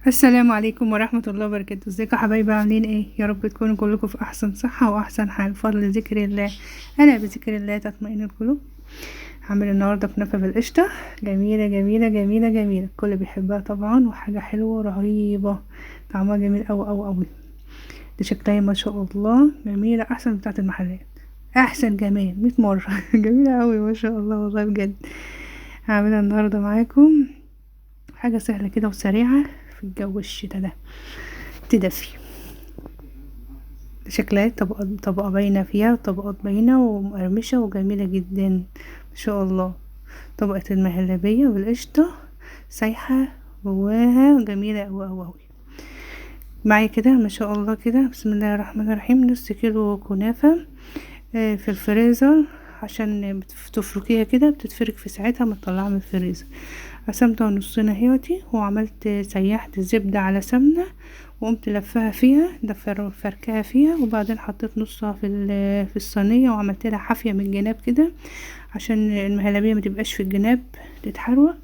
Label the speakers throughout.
Speaker 1: السلام عليكم ورحمة الله وبركاته. ازيكم يا حبايبي؟ عاملين ايه؟ يا رب تكونوا كلكم في احسن صحة واحسن حال بفضل ذكر الله. انا بذكر الله تطمئن القلوب. هعمل النهارده كنافة بالقشطة، جميلة جميلة جميلة جميلة، الكل بيحبها طبعا، وحاجة حلوة رهيبة، طعمها جميل اوي اوي اوي. دي شكلها ما شاء الله جميلة، احسن من بتاعة المحلات، احسن كمان 100 مرة. جميلة اوي ما شاء الله والله بجد. هعملها النهارده معاكم، حاجة سهلة كده وسريعة في الجو الشتا ده، تدفي. شكلها طبقة باينة فيها، طبقات باينة ومقرمشة وجميلة جدا ما شاء الله. طبقة المهلبية والقشطة سايحة جواها، جميلة أوي أوي أوي. معايا كده ما شاء الله كده، بسم الله الرحمن الرحيم، نص كيلو كنافة في الفريزر، عشان تفركيها كده بتتفرك في ساعتها ما تطلعها من الفريزر. قسمتها نصين اهيتي، وعملت سيحت الزبدة على سمنة، وقمت لفها فيها فركها فيها، وبعدين حطيت نصها في الصينية، وعملت لها حافية من الجناب كده عشان المهلبية ما تبقاش في الجناب تتحرق.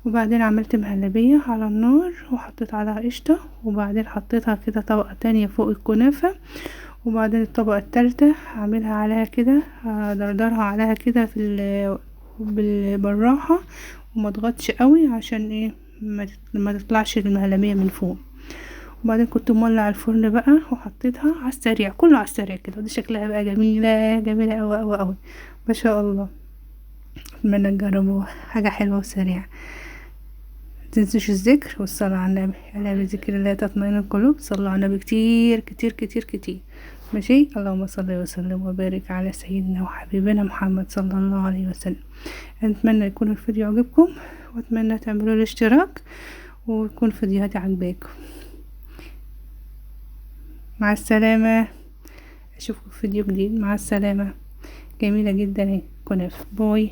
Speaker 1: وبعدين عملت مهلبية على النار وحطيت عليها قشطة، وبعدين حطيتها كده طبقة تانية فوق الكنافة، وبعدين الطبقة التالتة هعملها عليها كده، هدردرها عليها كده بالراحة، وما اضغطش قوي عشان ايه ما تطلعش المهلبية من فوق. وبعدين كنت مولع الفرن بقى وحطيتها على السريع، كله على السريع كده، ودي شكلها بقى جميلة جميلة قوي قوي قوي ما شاء الله. اتمنى تجربوها، حاجة حلوة وسريعة. متنسوش الذكر والصلاة على النبي، ألا بذكر الله تطمئن القلوب. صلوا على النبي كتير كتير كتير كتير. ماشي، اللهم صل وسلم وبارك على سيدنا وحبيبنا محمد صلى الله عليه وسلم. اتمنى يكون الفيديو عجبكم، واتمنى تعملوا الاشتراك، وتكون فيديوهاتي عجباكم. مع السلامة، اشوفكم في فيديو جديد، مع السلامة. جميلة جدا اهي كنافة، باي.